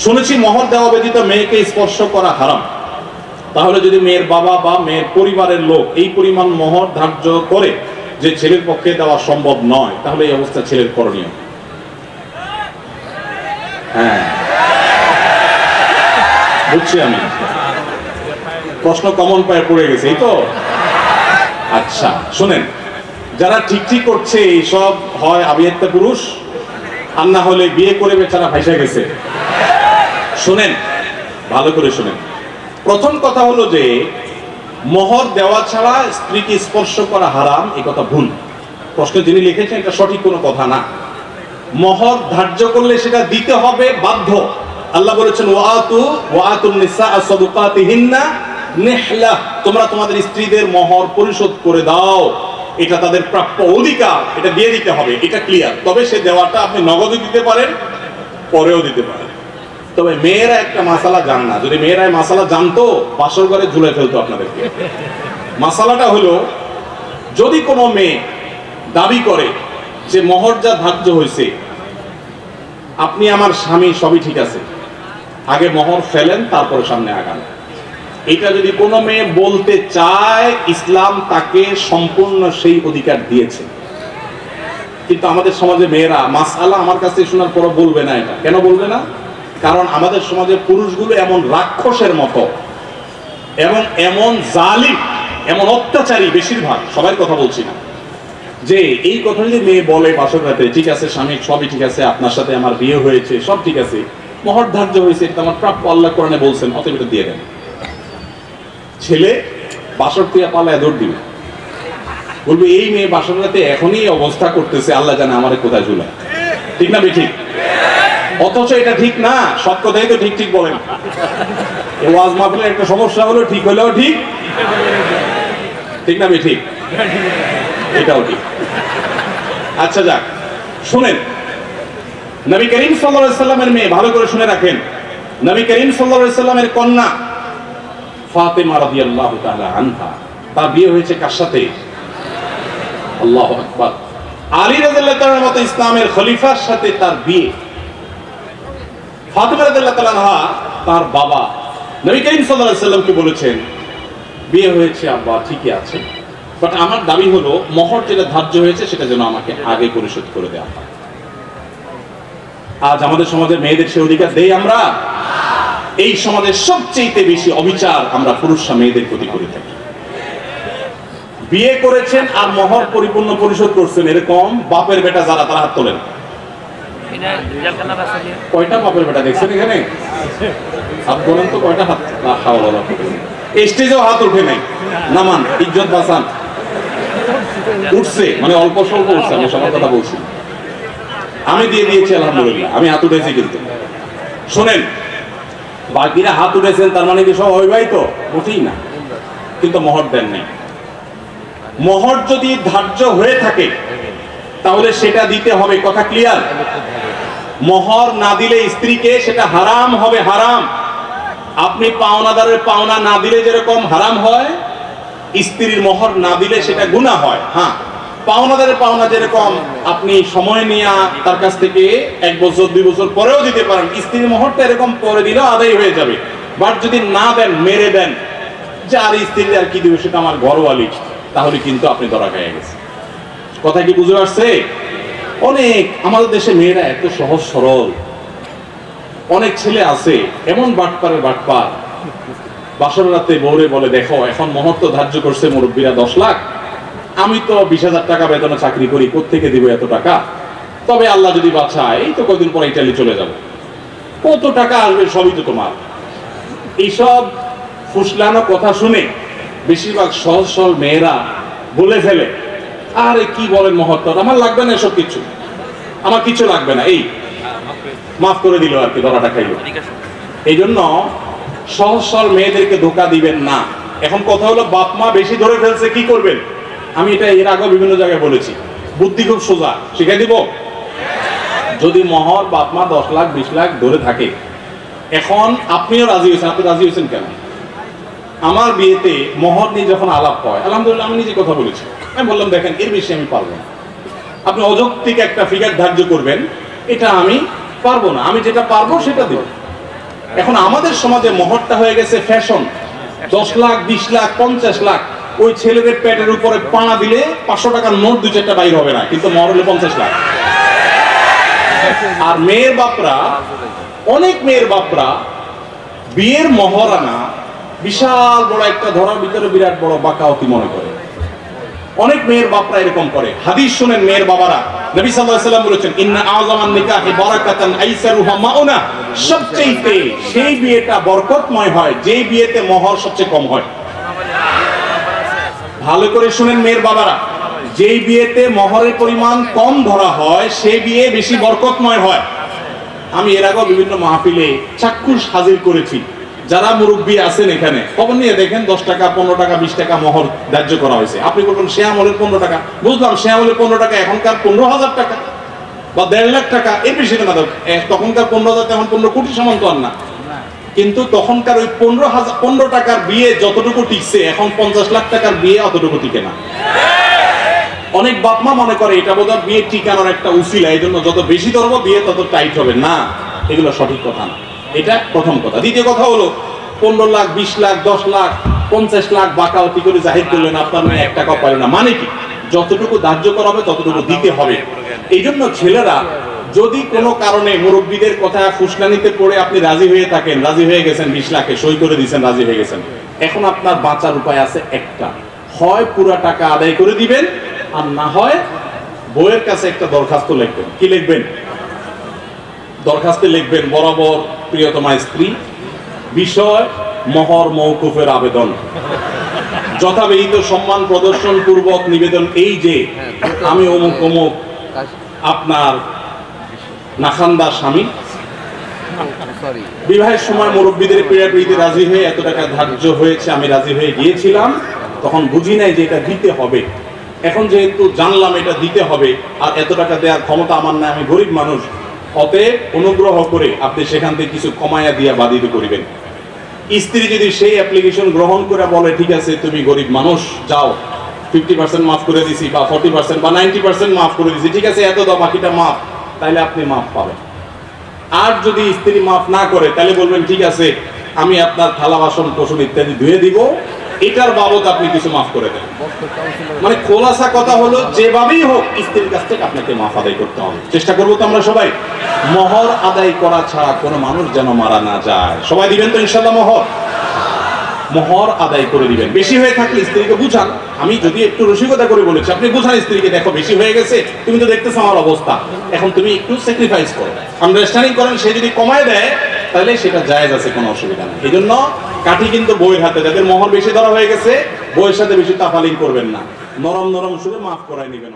শুনেছি মোহর দেওয়া ব্যতীত মেয়েকে স্পর্শ করা হারাম। তাহলে যদি মেয়ের বাবা বা মেয়ের পরিবারের লোক এই পরিমাণ মোহর ধার্য করে যে ছেলের পক্ষে দেওয়া সম্ভব নয়, তাহলে এই অবস্থা ছেলের করণীয়? হ্যাঁ, বুঝছি আমি, প্রশ্ন কমন পায়ে পড়ে গেছে, এই তো। আচ্ছা শুনেন, যারা ঠিক ঠিক করছে এইসব হয় আবিয়াত্তা পুরুষ, আর না হলে বিয়ে করে বেচারা ভাইসা গেছে। শুনেন, ভালো করে শুনেন। প্রথম কথা হলো যে মোহর দেওয়া ছাড়া স্ত্রীকে স্পর্শ করা হারাম, এই কথা ভুল। প্রশ্ন যিনি লিখেছেন এটা সঠিক কোনো কথা না। মোহর ধার্য করলে সেটা দিতে হবে বাধ্য। আল্লাহ বলেছেন ওয়াতুন নিসা সাদুকাতিহিন্না নিহলা, তোমরা তোমাদের স্ত্রীদের মোহর পরিশোধ করে দাও, এটা তাদের প্রাপ্য অধিকার, এটা দিয়ে দিতে হবে, এটা ক্লিয়ার। তবে সে দেওয়াটা আপনি নগদে দিতে পারেন, পরেও দিতে পারেন। তবে মেয়েরা একটা মাসালা জান না, যদি মেয়েরা মাসালা জানতো বাসর ঘরে ঝুলে ফেলতো আপনাদেরকে। মাসালাটা হলো, যদি কোনো মেয়ে দাবি করে যে মোহর যা ধার্য হয়েছে, আপনি আমার স্বামী, সবই ঠিক আছে, আগে মোহর ফেলেন তারপরে সামনে আগান, এটা যদি কোনো মেয়ে বলতে চায়, ইসলাম তাকে সম্পূর্ণ সেই অধিকার দিয়েছে। কিন্তু আমাদের সমাজে মেয়েরা মাসআলা আমার কাছে শোনার পরও বলবে না। এটা কেন বলবে না? কারণ আমাদের সমাজে পুরুষগুলো এমন রাক্ষসের মতো এবং এমন জালিম, এমন অত্যাচারী, বেশিরভাগ, সবার কথা বলছি না, যে এই কথা যদি মেয়ে বলে বাসর রাতে, ঠিক আছে স্বামী, সবই ঠিক আছে, আপনার সাথে আমার বিয়ে হয়েছে, সব ঠিক আছে, মোহর ধার্য হয়েছে, এটা আমার প্রাপ্য, আল্লাহ কোরআনে বলছেন, অতএব এটা দিয়ে দেন। ছেলে বাসর থেকে পালায় দৌড় দিবে, বলবে এই মেয়ে বাসর রাতে এখনই অবস্থা করতেছে, আল্লাহ জানে আমারে কোথায় ঝুলায়। ঠিক না ঠিক? অথচ এটা ঠিক না। সব কথাই তো ঠিক ঠিক বলেন। ওয়াজ মাহফিলের একটা সমস্যা হলো, ঠিক হলেও ঠিক, ঠিক না ঠিক? এটাও ঠিক। আচ্ছা যাক, শুনেন, নবী করিম সাল্লাল্লাহু আলাইহি সাল্লামের মেয়ে, ভালো করে শুনে রাখেন, নবী করিম সাল্লাল্লাহু আলাইহি সাল্লামের কন্যা ফাতেমা রাদিয়াল্লাহু তাআলা আনহা, তার বিয়ে হয়েছে কার সাথে? আল্লাহু আকবার। আলী রাদিয়াল্লাহু তাআলার মতো ইসলামের খলিফার সাথে তার বিয়ে। ফাতেমা রাদিয়াল্লাহু তাআলা আনহা তার বাবা নবী করিম সাল্লাল্লাহু আলাইহি সাল্লামকে বলেছেন, বিয়ে হয়েছে আব্বা, ঠিকই আছে, বাট আমার দাবি হলো মোহর যেটা ধার্য হয়েছে সেটা যেন আমাকে আগে পরিশোধ করে দেওয়া হয়। আজ আমাদের সমাজের মেয়েদের সে অধিকার দেই আমরা? এই সমাজের সবচেয়ে বেশি অবিচার আমরা পুরুষরা মেয়েদের প্রতি করে থাকি। বিয়ে করেছেন আর মোহর পরিপূর্ণ পরিশোধ করছেন, এরকম বাপের বেটা যারা, তারা হাত তোলেন। কয়টা বাপের বেটা দেখছেন এখানে? হাত বলেন তো, কয়টা হাত? স্টেজেও হাত উঠে নাই, নামান, ইজ্জত বাঁচান। উঠছে মানে অল্প স্বল্প উঠছে, আমি সবার কথা বলছি, আমি দিয়ে দিয়েছি আলহামদুলিল্লাহ, আমি হাত উঠেছি। কিন্তু শোনেন, বাকিরা হাত উঠেছেন তার মানে কি সব অবিবাহিত? উঠেই না, কিন্তু মোহর দেন নাই। মোহর যদি ধার্য হয়ে থাকে তাহলে সেটা দিতে হবে, কথা ক্লিয়ার? মোহর না দিলে স্ত্রীকে সেটা হারাম হবে, হারাম। আপনি পাওনাদারের পাওনা না দিলে যেরকম হারাম হয়, স্ত্রীর মোহর না দিলে সেটা গুনাহ হয়। হ্যাঁ, পাওনাদারের পাওনা যেরকম আপনি সময় নিয়ে তার কাছ থেকে 1 বছর 2 বছর পরেও দিতে পারেন, স্ত্রীর মোহরটা এরকম পরে দিলেও আদায় হয়ে যাবে। বাট যদি না দেন, মেরে দেন, যে আর স্ত্রী আর কি দিবে, সেটা আমার ঘরওয়ালি, তাহলে কিন্তু আপনি ধরা খেয়ে গেছেন। কথা কি বুঝে আসছে? অনেক আমাদের দেশে মেয়েরা এত সহজ সরল, অনেক ছেলে আছে এমন বাটপারের বাটপার, বাসর রাতে বউরে বলে, দেখো এখন মোহর তো ধার্য করছে মুরব্বীরা 10 লাখ, আমি তো 20,000 টাকা বেতনে চাকরি করি, কোত্থেকে দিব এত টাকা? তবে আল্লাহ যদি বাঁচায়, এই তো কদিন পরে ইটালি চলে যাব, কত টাকা আসবে, সবই তো তোমার। এইসব ফুসলানো কথা শুনে বেশিরভাগ সহজ সরল মেয়েরা বলে ফেলে, আরে কি বলেন মোহর, আমার লাগবে না এসব কিছু, আমার কিছু লাগবে না, এই মাফ করে দিল আর কি, ধরাটা খাইল। এই জন্য সহজ সরল মেয়েদেরকে ধোকা দিবেন না। এখন কথা হলো, বাপ মা বেশি ধরে ফেলছে, কি করবেন? আমি এটা এর আগে বিভিন্ন জায়গায় বলেছি, বুদ্ধি খুব সোজা, শিখাই দিব। যদি মোহর বাপ মা 10 লাখ 20 লাখ ধরে থাকে, এখন আপনিও রাজি হয়েছেন, আপনি রাজি হয়েছেন কেন? আমার বিয়েতে মোহর নিয়ে যখন আলাপ হয়, আলহামদুলিল্লাহ আমি নিজে কথা বলেছি, আমি বললাম দেখেন এর বেশি আমি পারবো না, আপনি অযৌক্তিক একটা ফিগার ধার্য করবেন, এটা আমি পারবো না, আমি যেটা পারবো সেটা দেব। এখন আমাদের সমাজে মহরটা হয়ে গেছে ফ্যাশন। 10 লাখ, 20 লাখ, 50 লাখ, ওই ছেলেদের পেটের উপরে পাড়া দিলে 500 টাকার নোট 2-4টা বাইর হবে না, কিন্তু মহর হলে 50 লাখ। আর মেয়ের বাপরা, অনেক মেয়ের বাপরা বিয়ের মহর আনা বিশাল বড় একটা ধরার ভিতরে বিরাট বড় বাকাওয়াতি মনে করে। অনেক মেয়ের বাপরা এরকম করে। হাদিস শুনেন মেয়ের বাবারা, নবী সাল্লাল্লাহু আলাইহি ওয়াসাল্লাম বলেছেন, ইন্না আযমান নিকাহি বারাকাতান আইসারুহা মাউনা, সবচেয়ে সেই বিয়েটা বরকতময় হয় যেই বিয়েতে মহর সবচেয়ে কম হয়। ভালো করে শুনেন মেয়ের বাবারা, যেই বিয়েতে মহরের পরিমাণ কম ধরা হয় সেই বিয়ে বেশি বরকতময় হয়। আমি এর আগেও বিভিন্ন মাহফিলে চাক্ষুষ হাজির করেছি। যারা মুরব্বী আছেন এখানে খবর নিয়ে দেখেন, 10 টাকা, 15 টাকা, 20 টাকা মহর ধার্য করা হয়েছে। আপনি বলবেন সে আমলের 15 টাকা, বুঝলাম সে আমলের 15 টাকা, এখনকার 15,000 টাকা বা 1.5 লাখ টাকা, এর বেশি না। তখনকার 15,000 এখন 15 কোটি সমান তো আর না। কিন্তু তখনকার ওই 15 টাকার বিয়ে যতটুকু টিকছে, এখন 50 লাখ টাকার বিয়ে অতটুকু টিকে না। অনেক বাপ মা মনে করে এটা বোধহয় বিয়ে টিকানোর একটা উসিলা, এই জন্য যত বেশি ধরবো বিয়ে তত টাইট হবে। না, এগুলো সঠিক কথা না। এটা প্রথম কথা। দ্বিতীয় কথা হলো 15 লাখ, 20 লাখ, 10 লাখ, 50 লাখ বাকাওয়াতি করে জাহির করলেন, আপনার মেয়ে 1 টাকাও পারে না। মানে কি? যতটুকু ধার্য করা হবে ততটুকু দিতে হবে। এই জন্য ছেলেরা যদি কোনো কারণে মুরব্বীদের কথা ফুসলানিতে পড়ে আপনি রাজি হয়ে থাকেন, রাজি হয়ে গেছেন 20 লাখে সই করে দিয়েছেন, রাজি হয়ে গেছেন, এখন আপনার বাঁচার উপায় আছে একটা, হয় পুরা টাকা আদায় করে দিবেন, আর না হয় বউয়ের কাছে একটা দরখাস্ত লিখবেন। কি লিখবেন? দরখাস্তে লিখবেন, বরাবর প্রিয়তমা স্ত্রী, বিষয় মহর মওকুফের আবেদন, যথাবিহিত সম্মান প্রদর্শন পূর্বক নিবেদন এই যে আমি অমুক অমুক আপনার নাখান্দার স্বামী, বিবাহের সময় মুরব্বীদের পীড়াপিড়িতে রাজি হয়ে এত টাকা ধার্য হয়েছে, আমি রাজি হয়ে গিয়েছিলাম, তখন বুঝি নাই যে এটা দিতে হবে। এখন যেহেতু জানলাম এটা দিতে হবে, আর এত টাকা দেওয়ার ক্ষমতা আমার না, আমি গরিব মানুষ, অতএব অনুগ্রহ করে আপনি সেখান থেকে কিছু কমায়া দিয়া বাধিত করিবেন। স্ত্রী যদি সেই অ্যাপ্লিকেশন গ্রহণ করে বলে ঠিক আছে তুমি গরিব মানুষ, যাও 50% মাফ করে দিছি, বা 40% বা 90% মাফ করে দিছি, ঠিক আছে এত দাও, বাকিটা মাফ, তাহলে আপনি মাফ পাবেন। আর যদি স্ত্রী মাফ না করে, তাহলে বলবেন ঠিক আছে আমি আপনার থালা বাসন কোসন ইত্যাদি ধুয়ে দিব, এটার বাবদ আপনি কিছু মাফ করে দেন। মানে খোলাসা কথা হলো, যেভাবেই হোক স্ত্রীর কাছ থেকে আপনাকে মাফ আদায় করতে হবে। চেষ্টা করবো তো আমরা সবাই। মহর আদায় করা ছাড়া কোনো মানুষ যেন মারা না যায়। সবাই দিবেন তো ইনশাল্লাহ মহর? মহর আদায় করে দিবেন। বেশি হয়ে থাকলে স্ত্রীকে বুঝান। আমি যদি একটু রসিকতা করে বলেছি, আপনি বুঝান স্ত্রীকে, দেখো বেশি হয়ে গেছে, তুমি তো দেখতেছো আমার অবস্থা, এখন তুমি একটু স্যাক্রিফাইস করো, আন্ডারস্ট্যান্ডিং করেন। সে যদি কমায় দেয় তাহলে সেটা জায়েজ আছে, কোনো অসুবিধা নেই। এই জন্য কাঠি কিন্তু বইয়ের হাতে, যাদের মহর বেশি ধরা হয়ে গেছে বইয়ের সাথে বেশি তাফালিং করবেন না, নরম নরম সুরে মাফ করায় নেবেন।